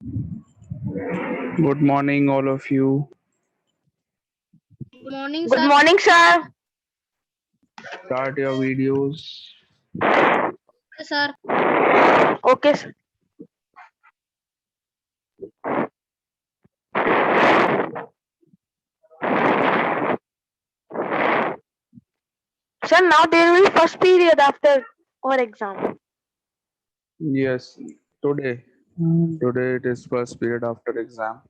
Good morning, all of you. Good morning, Good sir. morning, sir. Start your videos. Okay, sir. Okay, sir. Sir, now there will be first period after our exam. Yes, today. Today it is first period after exam.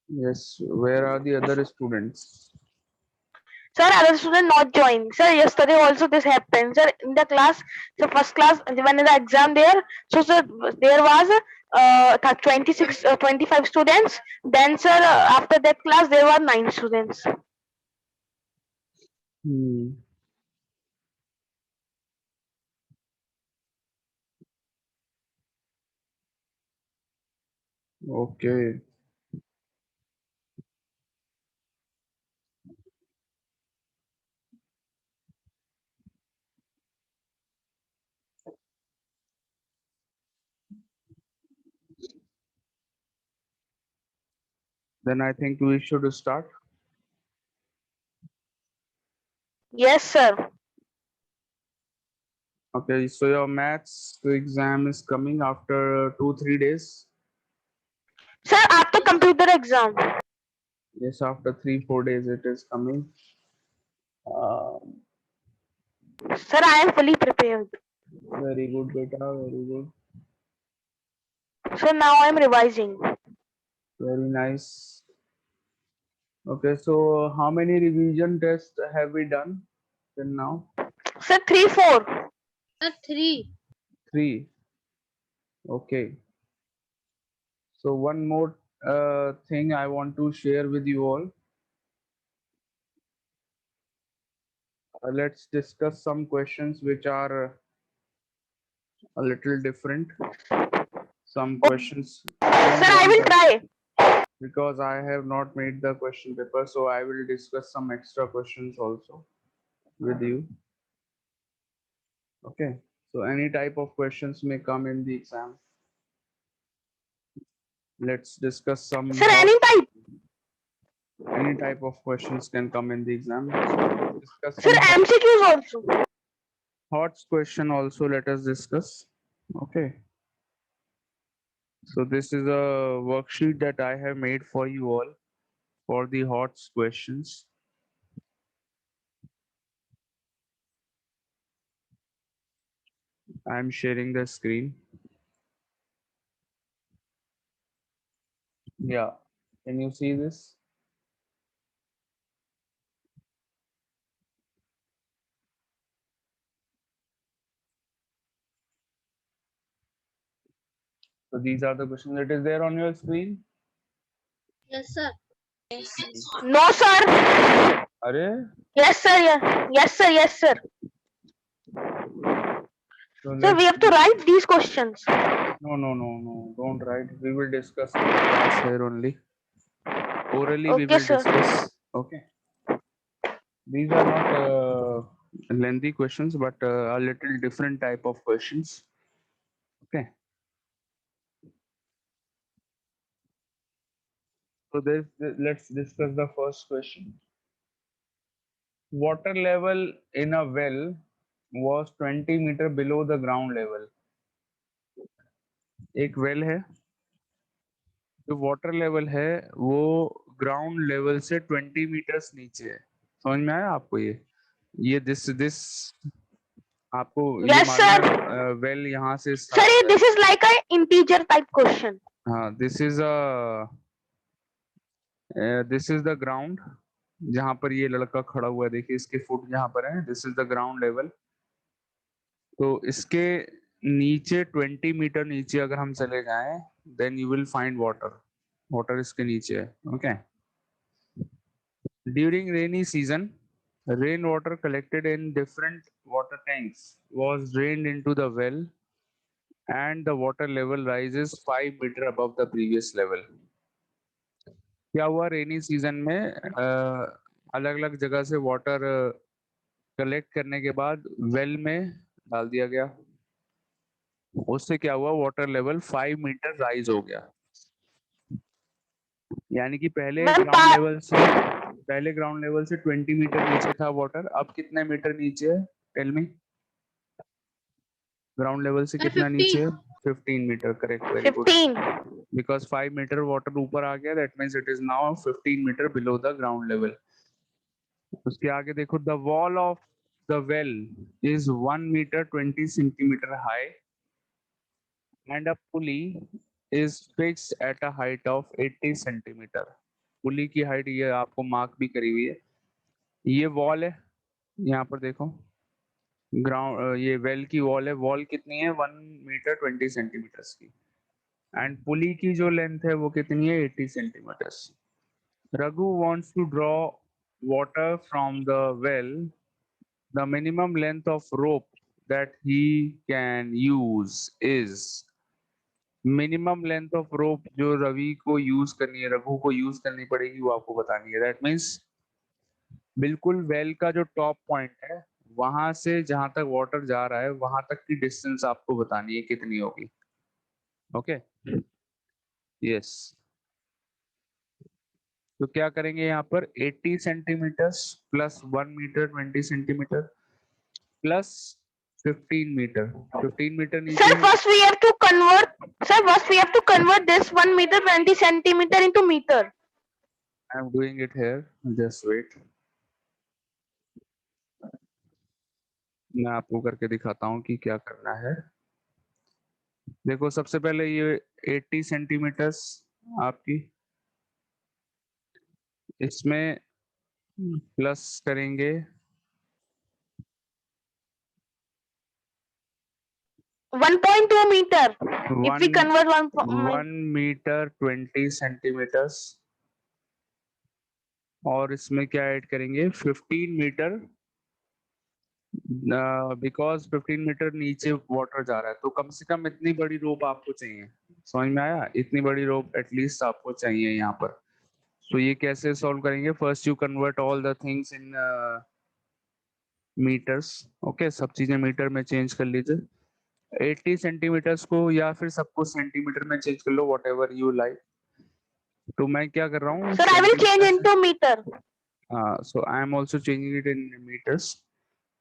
Yes, where are the other students? Sir, other student not join. Sir, yesterday also this happened. Sir, in the class, the first class, when the exam there, so sir, there was 26, 25 students. Then, sir, after that class, there were 9 students. Hmm. Okay. Then I think we should start. Yes, sir. Okay, so your maths exam is coming after 2-3 days. Sir, after computer exam. Yes, after 3-4 days it is coming. Uh, Sir, I am fully prepared. Very good, beta. Very good. So now I am revising. Very nice. Okay, so how many revision tests have we done till now? Sir, 3, 4. Sir, 3. 3. Okay. So one more thing I want to share with you all. Let's discuss some questions which are a little different. Some questions. Sir, Don't I worry, will guys, try. because I have not made the question paper, so I will discuss some extra questions also with you. Okay. So any type of questions may come in the exam. Let's discuss some Sir, hot. any type. Any type of questions can come in the exam. So let's discuss Sir, some hot. MCQs also. HOTS question also let us discuss. Okay. So this is a worksheet that I have made for you all for the HOTS questions. I am sharing the screen. Yeah. Can you see this? So these are the questions that is there on your screen. Yes, sir. No, sir. Are? Yes, sir. Yeah. Yes, sir. Yes, sir. So Sir, we let's have to write these questions. no. Don't write. We will discuss in the class here only. Orally we Okay, will sir. discuss. Okay. These are not lengthy questions, but a little different type of questions. Okay. So let's discuss the first question. Water level in a well was 20 meter below the ground level. एक well है, जो water level है वो ground level से 20 metres नीचे है. समझ में आया आपको? ये दिस आपको ये Yes, मालूम sir. है वेल यहाँ से Sir, स्टार्ट हो रहा this is like a integer type question. है. हाँ, दिस इज द ग्राउंड. जहां पर ये लड़का खड़ा हुआ है, देखिए इसके फुट जहां पर है, this is the ground level. तो इसके नीचे 20 मीटर नीचे अगर हम चले जाएं, then you will find water. Water इसके नीचे है. Okay. During rainy season, rain water collected in different water tanks was drained into the well and the water level rises 5 meter above the previous level. क्या हुआ rainy season में? अलग अलग जगह से वाटर कलेक्ट करने के बाद वेल में डाल दिया गया। उससे क्या हुआ, वाटर लेवल 5 मीटर राइज हो गया। यानी कि मैम पा पहले ग्राउंड लेवल से 20 मीटर नीचे था वाटर, अब कितने मीटर नीचे है? Tell me. ग्राउंड लेवल से सर कितना नीचे 15। है? 15 metre, correct, very good. 15। Because 5 metre water ऊपर आ गया, that means it is now 15 metre below the ground level. उसके आगे देखो, the wall of the well is 1 metre 20 centimetre high and a pulley is fixed at a height of 80 centimetre. Pulley की height ये आपको mark भी करी हुई है। ये वॉल है, यहाँ पर देखो, ग्राउंड ये वेल की वॉल है। वॉल कितनी है? 1 मीटर 20 सेंटीमीटर की। एंड पुली की जो लेंथ है वो कितनी है? 80 centimetre. Raghu wants to draw water from the well. The minimum length of rope that he can use is, minimum length of rope जो रवि को यूज करनी है, रघु को यूज करनी पड़ेगी, वो आपको बतानी है। दैट मीन्स बिल्कुल वेल का जो टॉप पॉइंट है वहां से जहां तक वाटर जा रहा है वहां तक की डिस्टेंस आपको बतानी है कितनी होगी। Okay, yes. तो क्या करेंगे यहाँ पर, 80 centimetre plus 1 metre 20 centimetre plus 15 metre. 15 metre नीचे Sir, है। first we have to convert. Sir, first we have to convert this 1 meter 20 centimeter into meter. I am doing it here, just wait. मैं आपको करके दिखाता हूँ कि क्या करना है। देखो, सबसे पहले ये 80 सेंटीमीटर्स आपकी, इसमें प्लस करेंगे 1.2 meter. If we 1 convert 1 metre 20 centimetres, और इसमें क्या ऐड करेंगे, 15 मीटर, बिकॉज 15 मीटर नीचे वाटर जा रहा है तो कम से कम इतनी बड़ी रोप आपको चाहिए। समझ में आया? इतनी बड़ी रोप एटलीस्ट आपको चाहिए यहाँ पर। तो ये कैसे सॉल्व करेंगे, first you convert all the things in metres. Okay, सब चीजें मीटर में चेंज कर लीजिए। 80 सेंटीमीटर्स को या फिर सबको सेंटीमीटर में चेंज कर लो, वॉट एवर यू लाइक। तो मैं क्या कर रहा हूँ, Sir, I will change centimetre से, into meter. so I am also changing it in meters.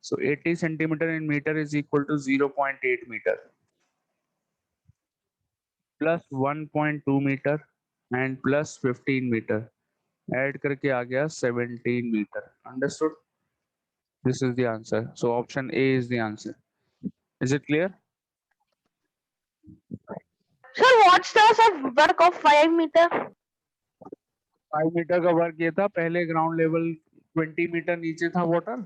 So 80 centimeter in meter is equal to 0.8 meter plus 1.2 meter and plus 15 meter. Add करके आ गया 17 meter. Understood? This is the answer. So option A is the answer. Is it clear? Sir, what's the sir, work of 5 meter? 5 metre का work ये था, पहले ground level 20 metre नीचे था water,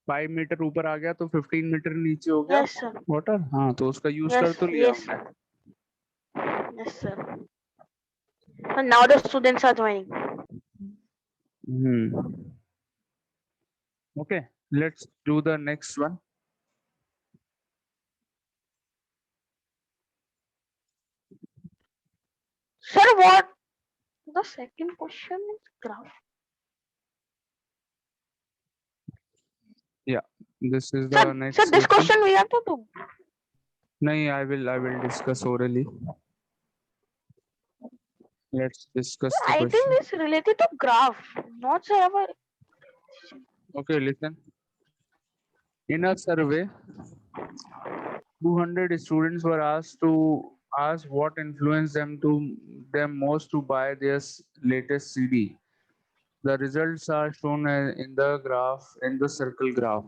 5 metre ऊपर आ गया तो 15 मीटर नीचे हो गया Yes, sir. वाटर। हाँ, तो उसका यूज कर Yes, तो लिया yes. हमने। Yes, sir. And now the students are joining. Okay, let's do the next one. Sir, what? The second question is graph. Yeah, this is the Sir, next sir, this question we have to do. nahi, I will discuss orally. Let's discuss the I question. think it's related to graph, not sir our. Okay, listen. In a survey, 200 students were asked to ask what influenced them most to buy their latest CD. The results are shown in the graph, in the circle graph.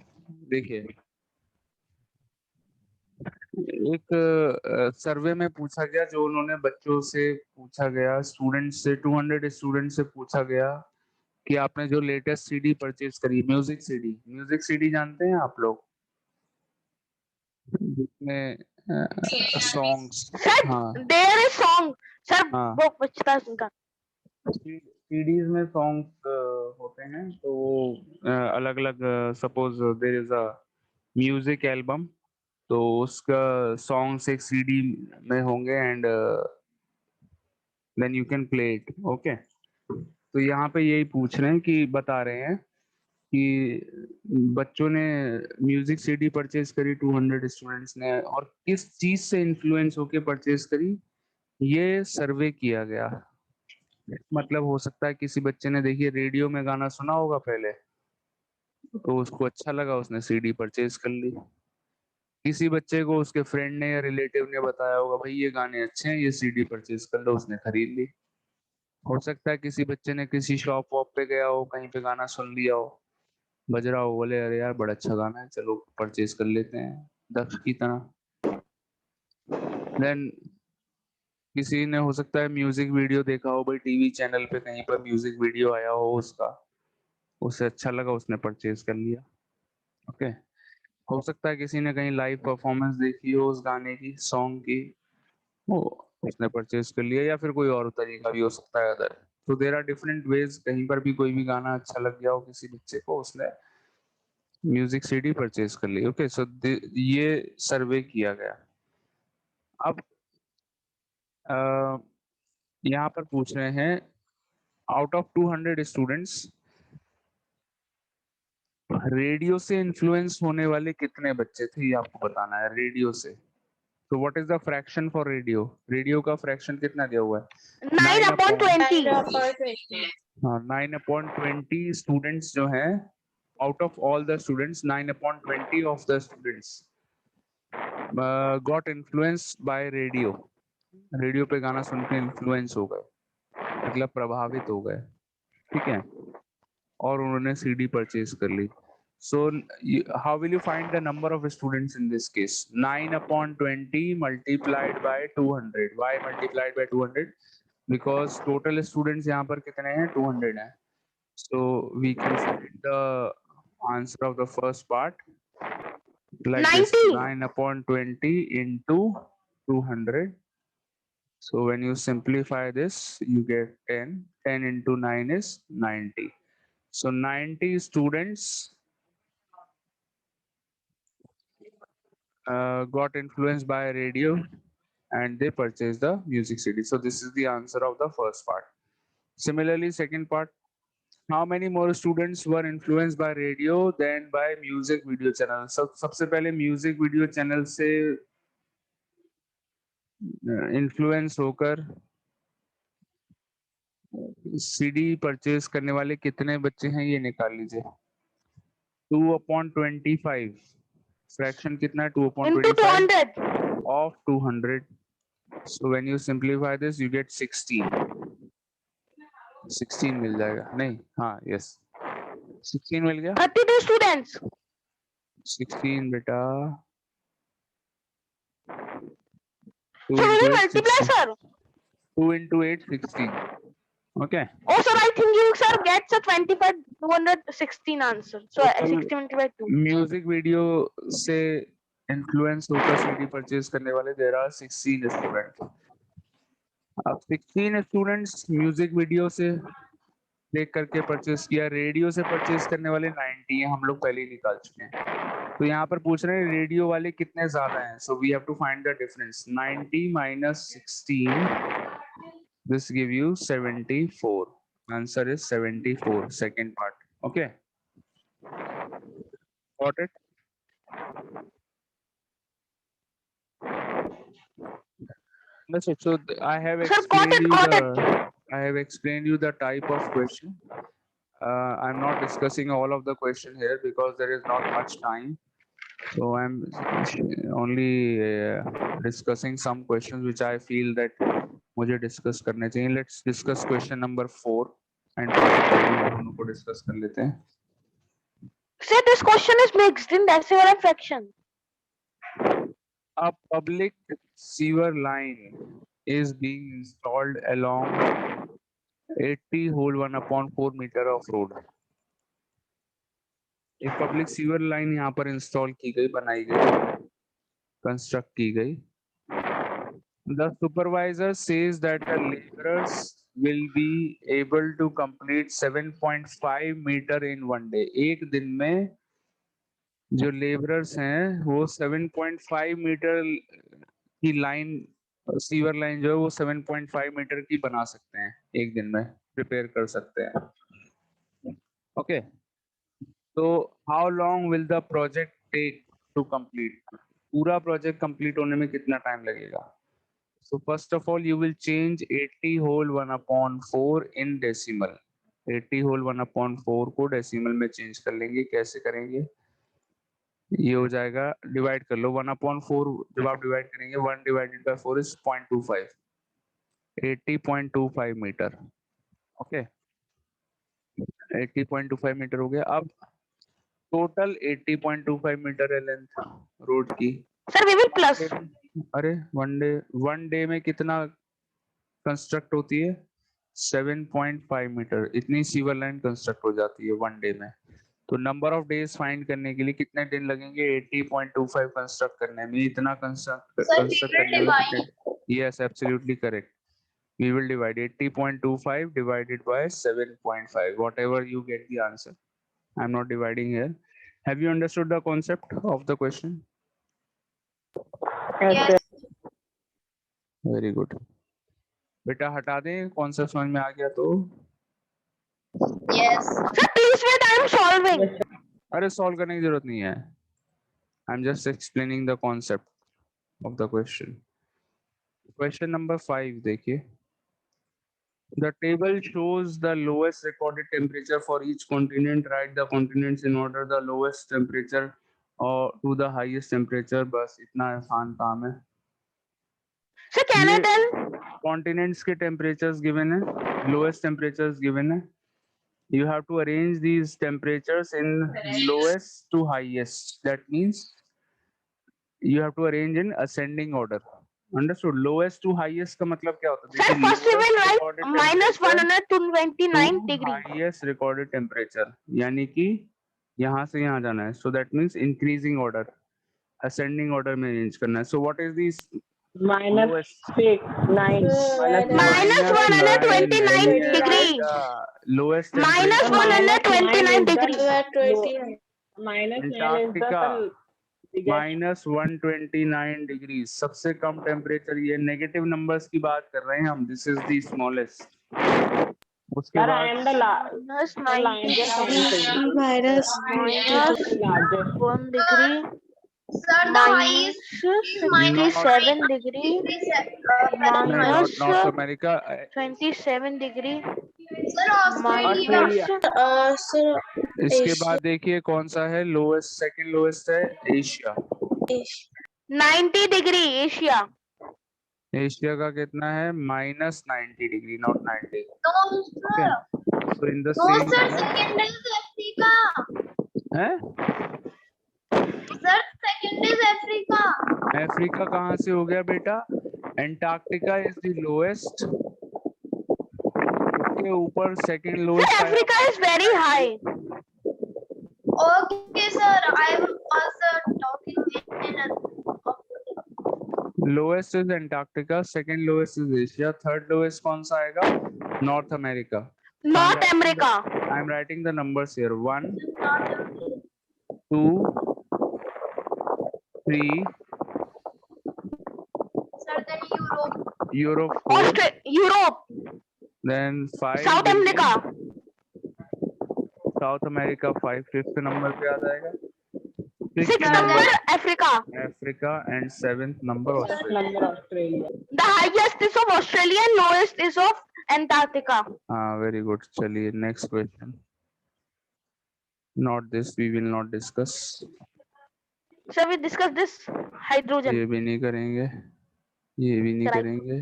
देखिए, एक सर्वे में पूछा गया, जो उन्होंने बच्चों से पूछा गया, स्टूडेंट से, 200 स्टूडेंट से पूछा गया कि आपने जो लेटेस्ट सीडी परचेज करी, म्यूजिक सीडी जानते हैं आप लोग, जिसमें सॉन्ग्स, Sir, हाँ there is song. Sir, हाँ, वो बचता उनका. सीडीज में सॉन्ग्स होते हैं, तो अलग अलग, suppose there is a music album, तो उसका सॉन्ग्स एक सीडी में होंगे and then you can play it. Okay, तो यहाँ पे यही पूछ रहे हैं कि बता रहे हैं कि बच्चों ने म्यूजिक सीडी परचेज करी 200 स्टूडेंट्स ने, और किस चीज से इन्फ्लुएंस होके परचेज करी, ये सर्वे किया गया। मतलब हो सकता है किसी बच्चे ने देखिए रेडियो में गाना सुना होगा पहले, तो उसको अच्छा लगा, उसने सीडी परचेज कर ली। किसी बच्चे को उसके फ्रेंड ने या रिलेटिव ने बताया होगा भाई ये गाने अच्छे हैं, ये सीडी परचेज कर लो, उसने खरीद ली। हो सकता है किसी बच्चे ने किसी शॉप वॉप पे गया हो, कहीं पे गाना सुन लिया हो, बज रहा हो, बोले अरे यार बड़ा अच्छा गाना है, चलो परचेज कर लेते हैं, दक्ष की तरह। देन किसी ने हो सकता है म्यूजिक वीडियो देखा हो भाई, टीवी चैनल पे कहीं पर म्यूजिक वीडियो आया हो उसका, उसे अच्छा लगा, उसने परचेज कर लिया। ओके। हो सकता है किसी ने कहीं लाइव परफॉर्मेंस देखी हो उस गाने की, सॉन्ग की, वो उसने परचेज कर लिया, या फिर कोई और तरीका भी हो सकता है अदर। तो देर आर डिफरेंट वेज, कहीं पर भी कोई भी गाना अच्छा लग गया हो किसी बच्चे को, उसने म्यूजिक सीडी परचेज कर ली। ओके, सो ये सर्वे किया गया। अब यहाँ पर पूछ रहे हैं आउट ऑफ 200 स्टूडेंट्स रेडियो से इन्फ्लुएंस होने वाले कितने बच्चे थे, ये आपको बताना है रेडियो से। तो what is the fraction for radio, radio का फ्रैक्शन कितना दिया हुआ है? 9/20. 9/20 स्टूडेंट्स जो हैं, out of all the students 9/20 of the students got influence by radio. Radio पे गाना सुन के इन्फ्लुएंस हो गए, मतलब प्रभावित हो गए, ठीक है, और उन्होंने सीडी परचेज कर ली। So how will you find the number of students in this case? 9/20 multiplied by 200. Why multiplied by 200? Because total students यहाँ पर कितने हैं? 200 हैं. So we can find the answer of the first part like this: 90. 9/20 into 200. So when you simplify this, you get 10. 10 into 9 is 90. So 90 students got influenced by radio and they purchased the music CD. So this is the answer of the first part. Similarly, second part, how many more students were influenced by radio than by music video channel? सबसे पहले music video channel से influence होकर CD purchase करने वाले कितने बच्चे हैं, ये निकाल लीजिए। 2/25 फ्रैक्शन कितना है? 2/25 of 200. So when you simplify this, you get 16. 16 मिल जाएगा, नहीं, हाँ, yes, 16 मिल गया। 32 students. 16 बेटा, So will you multiply, sir? 2 into 8, 16. Okay. Oh, sir, I think you, sir, gets a 25, 216 answer. So 60 multiplied by 2. Music video से influence होकर CD purchase करने वाले there are 16 student. अब 16 स्टूडेंट्स म्यूजिक वीडियो से देख करके purchase किया, radio से परचेज करने वाले 90 हैं, हम लोग पहले ही निकाल चुके हैं। तो यहाँ पर पूछ रहे हैं रेडियो वाले कितने ज्यादा हैं। So we have to find the difference. 90 minus 16, this give you 74. Answer is 74, second part. Okay, got it? So I have explained you the type of question. I'm not discussing all of the question here because there is not much time. So I'm only discussing some questions which I feel that मुझे discuss करने चाहिए. Let's discuss question number 4 and दोनों को discuss कर लेते हैं. Sir, this question is mixed in decimal and fraction. A public sewer line is being installed along 80/1/4 meter of road. एक public sewer line यहाँ पर इंस्टॉल की गई, बनाई गई, कंस्ट्रक्ट की गई। The supervisor says that the laborers will be able to complete 7.5 meter in one day. एक दिन में जो लेबरर्स हैं वो 7.5 मीटर की लाइन सीवर लाइन जो है वो 7.5 मीटर की बना सकते हैं, एक दिन में प्रिपेयर कर सकते हैं। ओके, तो how long will the project take to complete? पूरा प्रोजेक्ट कंप्लीट होने में कितना टाइम लगेगा? So first of all, you will change 80 whole 1/4 in decimal. 80 whole 1/4 को डेसिमल में चेंज कर लेंगे। कैसे करेंगे? ये हो जाएगा, डिवाइड कर लो 1/4। जब आप डिवाइड करेंगे 1 divided by 4 is 0.25, 80.25 metre. Okay, 80.25 metre हो गया। अब टोटल 80.25 मीटर है लेंथ रोड की। Sir, we will plus. अरे वन डे में कितना कंस्ट्रक्ट होती है? 7.5 मीटर, इतनी सीवर लाइन कंस्ट्रक्ट हो जाती है वन डे में। तो नंबर ऑफ डेज फाइंड करने के लिए कितने दिन लगेंगे 80.25 कंस्ट्रक्ट करने में? इतना कंस्ट्रक्ट करने में कितने? Yes, absolutely correct. We will divide 80.25 divided by 7.5. Whatever you get the answer. I'm not dividing here. Have you understood the concept of the question? Yes. Very good. बेटा हटा दें, कॉन्सेप्ट समझ में आ गया तो? Yes. Sir, please wait, I am solving. अरे solve करने की जरूरत नहीं है, I am just explaining the concept of the question. Question number 5 देखिए। The table shows the lowest recorded temperature for each continent. Write the continents in order, the lowest temperature or to the highest temperature. बस इतना आसान काम है। Sir, can I ये tell? continents के temperatures given है, lowest temperatures given है। You have to arrange these temperatures in lowest to highest. That means you have to arrange in ascending order. Understood? Lowest to highest का मतलब क्या होता है? Sir, देखिए, first we will lowest write recorded minus temperature 129 to degree. highest recorded temperature, यानी कि यहाँ से यहाँ जाना है। So that means increasing order, ascending order में arrange करना है। So what is this? minus 6, 9, Minus 129 degree. Lowest Minus temperature 129 degree. minus 9 is the Antarctica minus 129 degree, सबसे कम टेम्परेचर। ये नेगेटिव नंबर्स की बात कर रहे हैं हम। This is the smallest. उसके Sir, I बाद am the Minus 90 largest degree. Minus. Minus largest. 1 degree. Sir, the highest Minus 67 degree. Minus north America. 27 degree. Sir, Australia. Minus Sir, इसके बाद देखिए कौन सा है लोएस्ट, सेकंड लोएस्ट है Asia. 90 degree Asia. Asia का कितना है? -90 degree, not 90। no, sir. So in the No, same sir, manner second is Africa. है। Sir, second is Africa. Africa कहाँ से हो गया बेटा? एंटार्क्टिका इज द लोएस्ट, उसके ऊपर सेकंड Sir, लोएस्ट आया। Africa is very high. Okay, sir. I was talking in lowest is Antarctica, second lowest is Asia, third lowest कौन सा आएगा? North America. North America. I am writing the numbers here 1 2 3 Sir, then Europe. Europe 4, Europe. Then 5 South America. South America 5 fifth number पे आ जाएगा। Sixth number Africa. Africa and seventh number Australia. Number Australia. The highest is of Australia and lowest is of Antarctica. हाँ, very good. चलिए next question. Not this, we will not discuss. Shall we discuss this? Hydrogen. ये भी नहीं करेंगे, ये भी नहीं Right. करेंगे।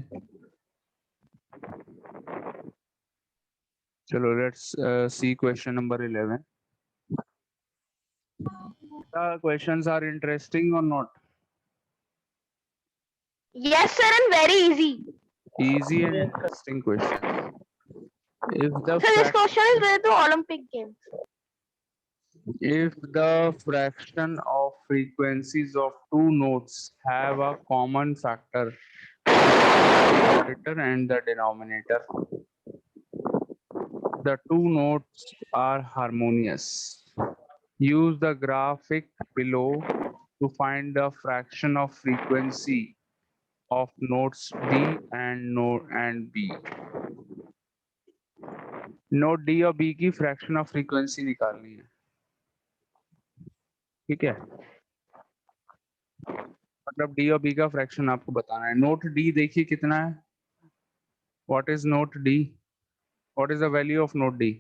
चलो let's see question number 11। Questions are interesting और not? Yes, sir, and very easy. Easy and interesting question. If the Sir, this question is related to Olympic Games. if the fraction of frequencies of two notes have a common factor, numerator and the denominator, the two notes are harmonious. Use the graphic below to find the fraction of frequency of nodes D and B. Node D और B की fraction of frequency निकालनी है, ठीक है। मतलब D और B का fraction आपको बताना है। नोट डी देखिए कितना है, what is note D, what is the value of note D.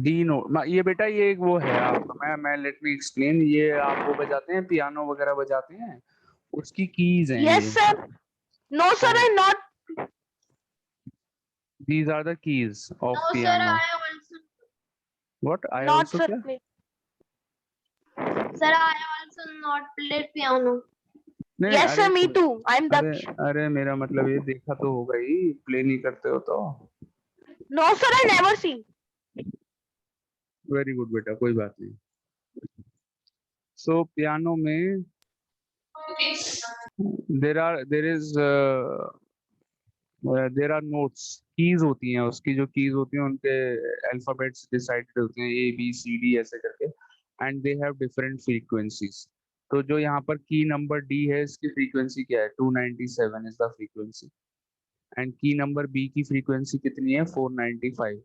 D naught, ये बेटा ये एक वो है आपका, मैं लेट मी एक्सप्लेन, ये आप वो बजाते हैं पियानो वगैरह बजाते हैं, उसकी कीज हैं Yes, ये। sir. No, sir, I'm not. These are the keys of No, sir, piano. I also. What? I Not, also sir. क्या? Please. Sir, I also not played piano. नहीं, Yes, sir. अरे Me too. I'm अरे Daksh. अरे मेरा मतलब ये देखा तो होगा ही, प्ले नहीं करते हो तो। No, sir. I never see. Very good बेटा, कोई बात नहीं। सो पियानो में देर आर नोट्स, कीज होती हैं, उसकी जो कीज होती हैं उनके अल्फाबेट्स डिसाइडेड होते हैं ए बी सी डी ऐसे करके, and they have different frequencies. तो जो यहाँ पर की नंबर डी है इसकी फ्रीक्वेंसी क्या है, 297 इज द फ्रीक्वेंसी, एंड की नंबर बी की फ्रीक्वेंसी कितनी है, 495।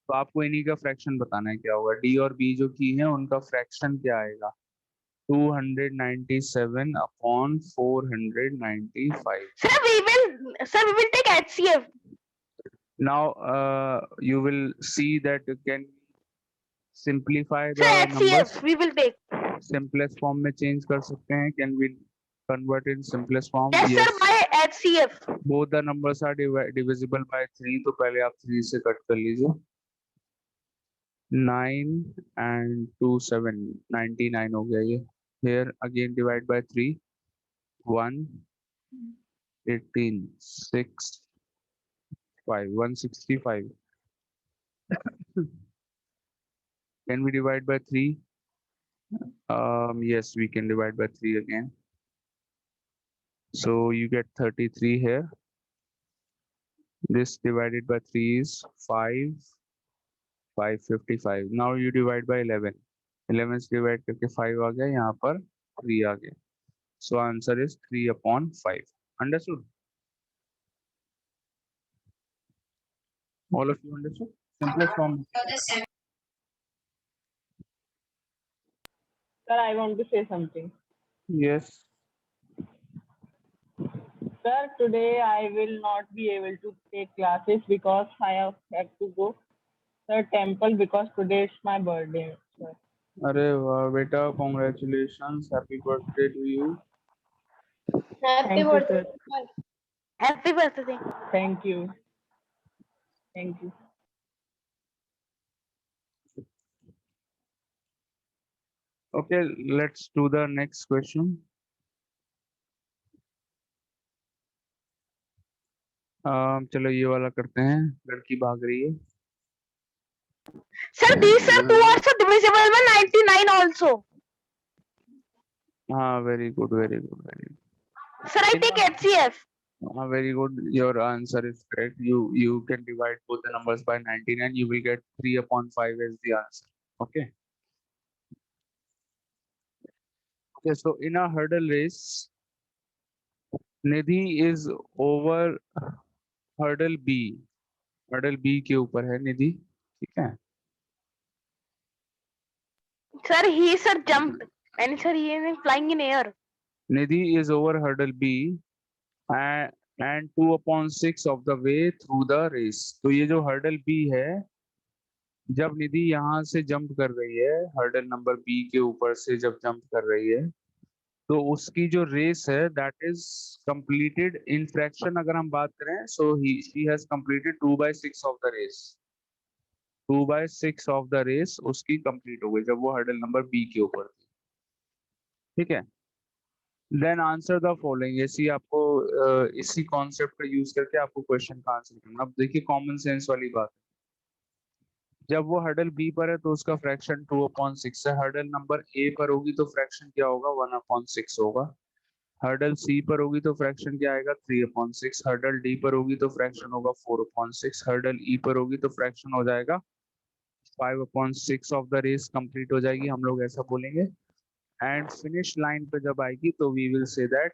तो आपको इन्हीं का फ्रैक्शन बताना है क्या होगा, डी और बी जो की है उनका फ्रैक्शन क्या आएगा, 297 upon 495। Sir, we will take HCF. Now you will see that you can simplify Sir, the numbers, HCF we will take. simplest form में change कर सकते हैं, can we convert in simplest form? Yes, sir, by HCF. Both the numbers are divisible by 3, तो पहले आप 3 से cut कर लीजिए, 9 and 2 7 99 हो गया ये। Here again divide by 3, 1 18 6 5 165. Can we divide by 3? Yes, we can divide by 3 again. So you get 33 here. This divided by 3 is 555. Now you divide by 11. 11 से divide करके 5 आ गया, यहाँ पर 3 आ गया. So answer is 3 upon 5. Understood? All of you understood? Simplest form. Sir, I want to say something. Yes. Sir, today I will not be able to take classes because I have to go to temple because today is my birthday. Sir. अरे वाह बेटा, congratulations, happy birthday to you. Happy Thank you, birthday. sir. Happy birthday. Thank you. Thank you. Okay, let's do the next question. चलो ये वाला करते हैं, लड़की भाग रही है। Sir, these are two also divisible by 99 also. हाँ, very good, very good, very good. Sir, I take HCF. Very good. Your answer is correct. You can divide both the numbers by 99. You will get 3 upon 5 as the answer. Okay. Okay. So in a hurdle race, Nidhi is over hurdle B. Hurdle B के ऊपर है निधि, ठीक है? Sir, he sir jumped and sir he is flying in air. Nidhi is over hurdle B and 2 upon 6 of the way through the race. तो ये जो hurdle B है, जब निधि यहाँ से जंप कर रही है, हर्डल नंबर बी के ऊपर से जब जंप कर रही है, तो उसकी जो रेस है that is completed in fraction. अगर हम बात करें, so she has completed 2/6 of the race. 2/6 of the race उसकी कंप्लीट हो गई जब वो हर्डल नंबर बी के ऊपर थी, ठीक है। Then answer the following. ऐसी आपको इसी कॉन्सेप्ट का यूज करके आपको क्वेश्चन का आंसर करना। अब देखिए कॉमन सेंस वाली बात, जब वो हर्डल बी पर है तो उसका फ्रैक्शन 2/6 है। हर्डल नंबर ए पर होगी तो फ्रैक्शन क्या होगा, 1/6 होगा। हर्डल सी पर होगी तो फ्रैक्शन क्या आएगा, 3/6। हर्डल डी पर होगी तो फ्रैक्शन होगा 4/6। हर्डल ई पर होगी तो फ्रैक्शन हो जाएगा 5/6 ऑफ द रेस कंप्लीट हो जाएगी, हम लोग ऐसा बोलेंगे। एंड फिनिश लाइन पे जब आएगी तो we will say that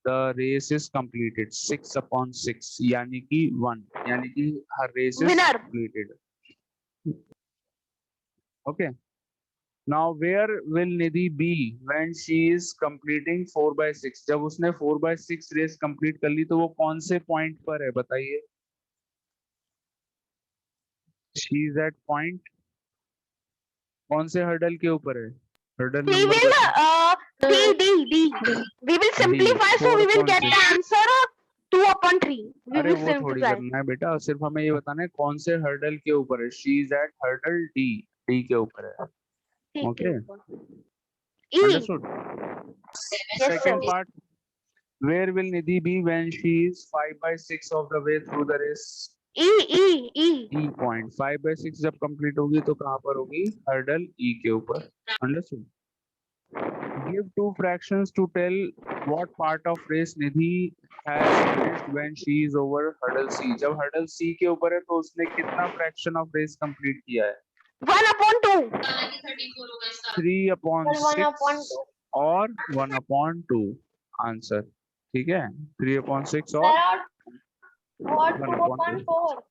the race is completed 6/6 यानी कि 1 यानी कि her race is Winner. completed. Okay. Now where will Nidhi be when she is completing 4/6? जब उसने 4/6 रेस कंप्लीट कर ली तो वो कौन से पॉइंट पर है बताइए? She is at point कौन से हर्डल के ऊपर है? हर्डल We नंबर will बताओ. D. We will simplify, so we will get the 4/6. answer 2/3. We अरे will वो थोड़ी simplify. करना है बेटा, सिर्फ हमें ये बताना है कौन से हर्डल के ऊपर है. She is at hurdle D के ऊपर है. ठीक Okay. है. E. Understood. Yes, Second sir. part, where will Nidhi be when she is 5/6 of the way through the race? E. E point. 5/6 जब कंप्लीट होगी तो कहाँ पर होगी? हर्डल E के ऊपर. Understood. Give two fractions to tell what part of race Nidhi has finished when she is over hurdle C. जब hurdle C के ऊपर है तो उसने कितना fraction of race complete किया है? 1/2. 3/6 और 1/2 आंसर. ठीक है, 3/6 और What 1/2.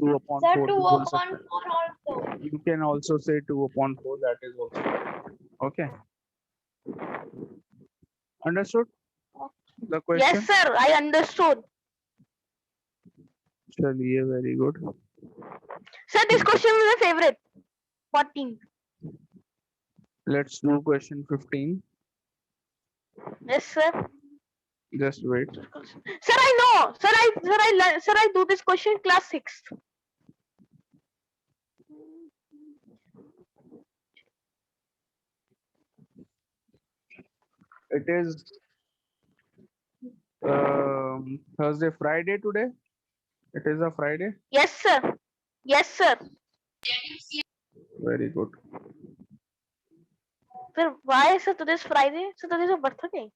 2/4? 2/4 Sir, भी बोल सकते हैं. 2/4 also. You can also say 2/4. That is also correct. Okay. Understood the question? Yes, sir. I understood. चलिए, very good. Sir, this question is my favorite. 14. Let's do question 15. Yes, sir. Just wait. Sir, I know. Sir, I do this question in class 6. It is Thursday, Friday today. It is a Friday. Yes, sir. Yes, sir. Very good. Sir, why, sir, today is Friday? Sir, today is your birthday.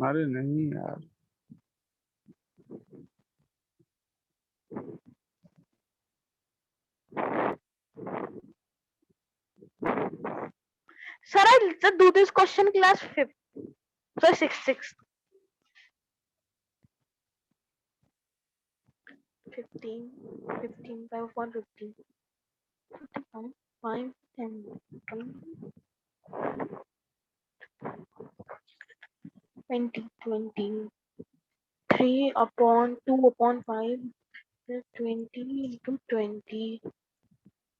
अरे नहीं यार. Sir, I do this question class 5th. So 6. 15, 5 upon 15. 5, 10, 20. 3/2/5. 20 into 20.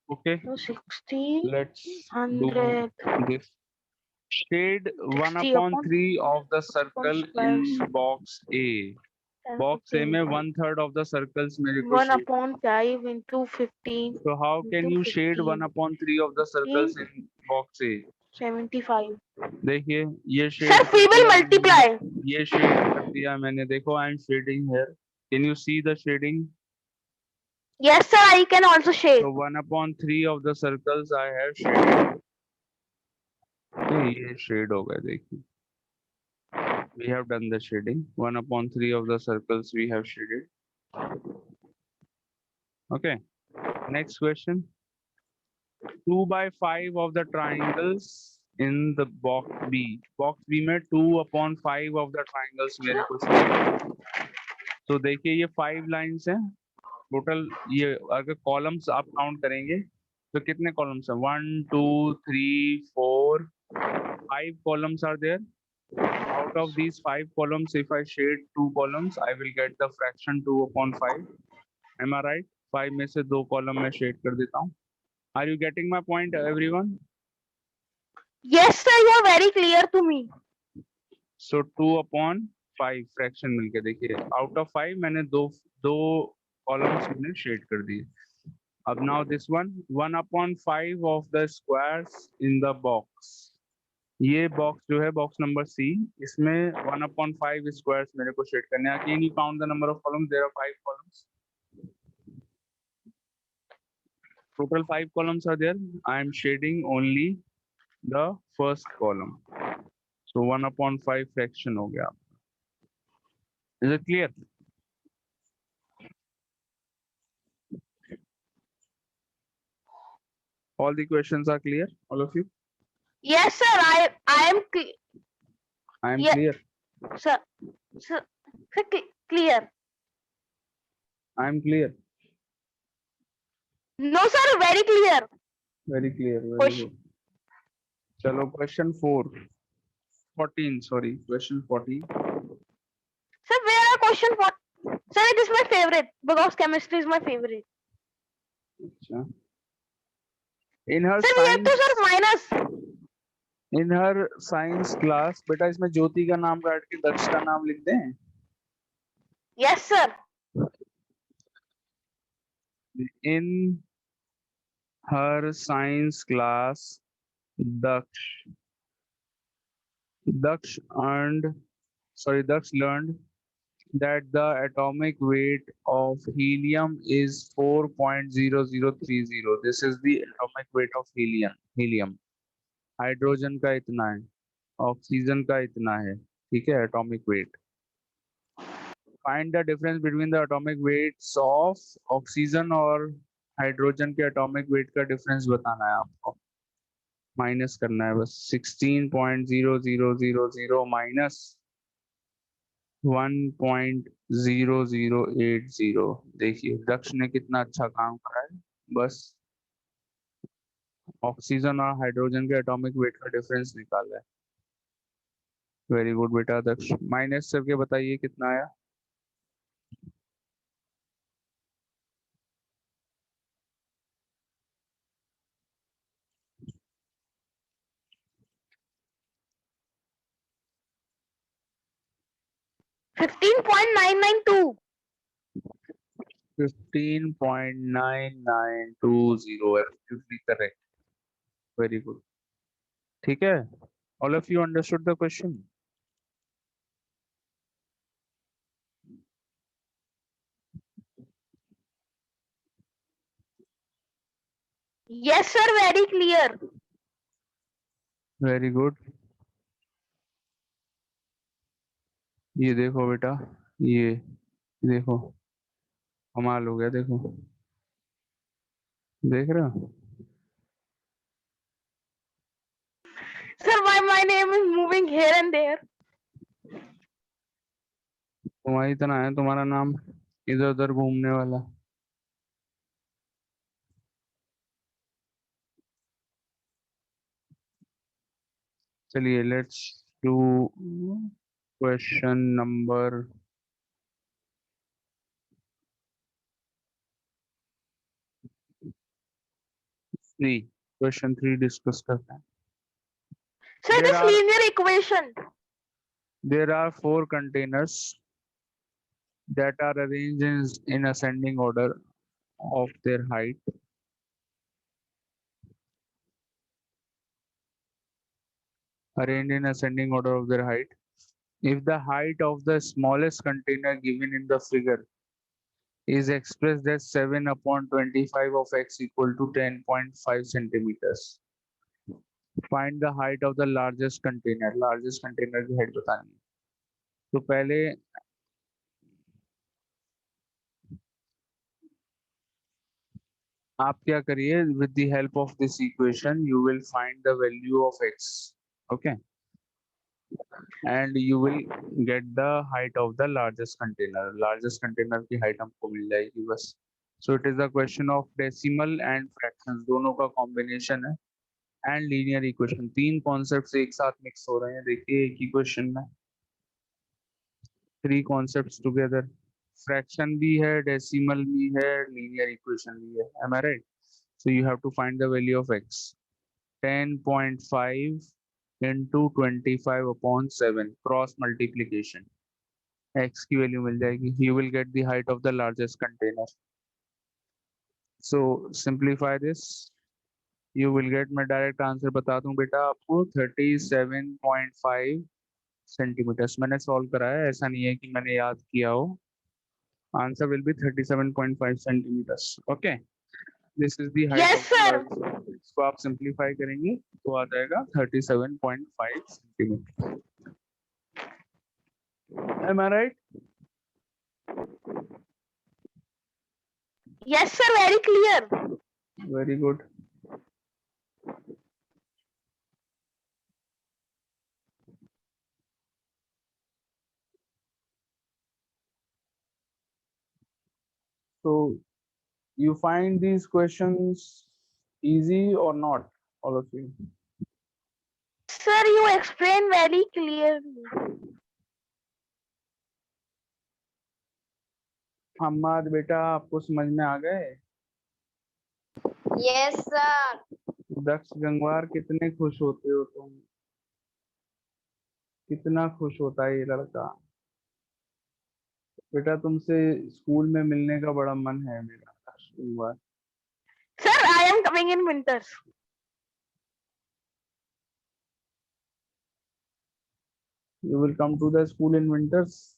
Okay. So 60. Let's 100. do this. Shade 60 1/3 of the circle in box A. Box A में 1/3 of the circles मेरे को shade. 1/5 into 15. So how can into you shade 15. 1/3 of the circles in box A? 75. देखिए ये Sir, shade we will कर दिया multiply. मैंने. ये shade कर दिया मैंने. देखो I am shading here. Can you see the shading? Yes, sir, I can also shade. So 1/3 of the circles I have shaded. ये shade हो गया देखिए. We have done the shading. 1/3 of the circles we have shaded. Okay. Next question. 2/5 of the triangles in the box B. Box B में 2/5 of the triangles मेरे को shaded. तो देखिए ये 5 lines हैं. टोटल ये अगर कॉलम्स आप काउंट करेंगे तो कितने कॉलम्स हैं? 1 2 3 4 5 columns are there. Out of these 5 columns, if I shade 2 columns, I will get the fraction 2/5. Am I right? 5 में से 2 column में shade कर देता हूँ. Are you getting my point, everyone? Yes, sir, you are very clear to me. So 2/5 fraction मिलके देखिए. Out of 5 मैंने दो columns मैंने shade कर दिए. अब now this one 1/5 of the squares in the box. ये बॉक्स जो है बॉक्स नंबर सी, इसमें 1/5 स्क्वायर्स मेरे को शेड करने हैं. Can you count the number of columns? There are 5 columns. Total 5 columns are there. I am shading only the first column. So 1/5 fraction हो गया. Is it clear? All the questions are clear, all of you? Yes, sir, I am I am Yeah. clear. Sir, clear. I am clear. No, sir, very clear. Very clear. Very Question. good. Chalo, question 14. Sorry, question 14. Sir, where are question for? Sir, it is my favorite because chemistry is my favorite. Achha. In her Sir, we have to science, sir minus. in her science class, बेटा इसमें ज्योति का नाम काट के दक्ष का नाम लिख दें. Yes, sir. In her science class, Daksh learned that the atomic weight of helium is 4.0030. This is the atomic weight of helium. Hydrogen का इतना है, ऑक्सीजन का इतना है, ठीक है, atomic weight. Find the difference between the atomic weights of oxygen और hydrogen के एटॉमिक वेट का डिफरेंस बताना है आपको. माइनस करना है बस. 16.0000 माइनस 1.0080. देखिए दक्ष ने कितना अच्छा काम करा है. बस ऑक्सीजन और हाइड्रोजन के एटॉमिक वेट का डिफरेंस निकाला है. वेरी गुड बेटा दक्ष. माइनस करके बताइए कितना आया. $15.992. 15.9920. Absolutely correct. Very good. ठीक है. All of you understood the question. Yes, sir, very clear. Very good. ये देखो बेटा, ये देखो कमाल हो गया. देखो, देख रहे हो. Sir, why my name is moving here and there? तुम्हारी तरह है तुम्हारा नाम, इधर उधर घूमने वाला. चलिए let's do question number 3. Question 3 discuss करते हैं. Sir, There this are- linear equation. There are 4 containers that are arranged in ascending order of their height. Arranged in ascending order of their height. If the height of the smallest container given in the figure is expressed as 7/25 of x equal to 10.5 centimeters, find the height of the largest container. Largest container की height बतानी है. तो पहले आप क्या करिए, with the help of this equation you will find the value of x, okay, and you will get the height of the largest container. Largest container की height हमको मिल जाएगी बस. So it is a question of decimal and fractions, दोनों का combination है, and linear equation. 3 concepts एक साथ mix हो रहे हैं. देखिए एक ही question में 3 concepts together. Fraction भी है, decimal भी है, linear equation भी है. Am I right? So you have to find the value of x. 10.5 into 25/7 cross multiplication. X की value मिल जाएगी. You will get the height of the largest container. So simplify this. You will get, मैं direct answer बता दूं बेटा आपको, 37.5 centimetres. मैंने solve कराया है, ऐसा नहीं है कि मैंने याद किया हो. Answer will be 37.5 centimetres. Okay, this is the height Yes, of sir. इसको आप सिंप्लीफाई करेंगे तो आ जाएगा 37.5 centimetre. Am I right? Yes, sir, very clear. Very good. So you find these questions easy or not, all of you? Sir, you explain very clearly. Hammad बेटा आपको समझ में आ गए? Yes, sir. दक्ष गंगवार कितने खुश होते हो तुम? कितना खुश होता है ये लड़का? बेटा तुमसे स्कूल में मिलने का बड़ा मन है मेरा, दक्ष Gangwar. Sir, I am coming in winters. You will come to the school in winters?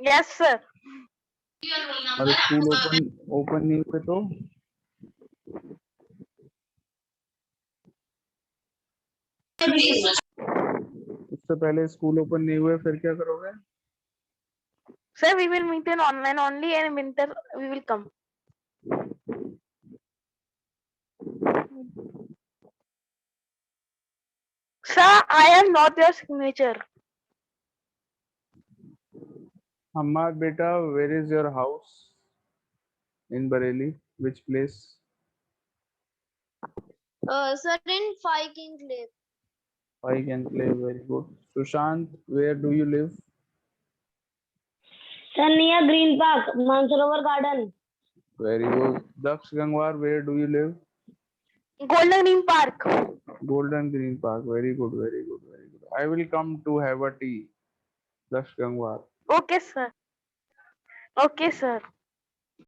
Yes, sir. और स्कूल ओपन नहीं हुए तो? उससे पहले स्कूल ओपन नहीं हुए फिर क्या करोगे? Sir, we will meet in online only, and in winter we will come. Sir, I am not your signature. Hammad बेटा, where is your house in Bareilly? Which place? Sir, in Five King Lake. Pike Enclave, very good. Sushant, where do you live? Sir, near Green Park, Mansarovar Garden. Very good. Daksh Gangwar, where do you live? Golden Green Park. Golden Green Park, very good, very good, very good. I will come to have a tea. Daksh Gangwar. Okay, sir. Okay, sir.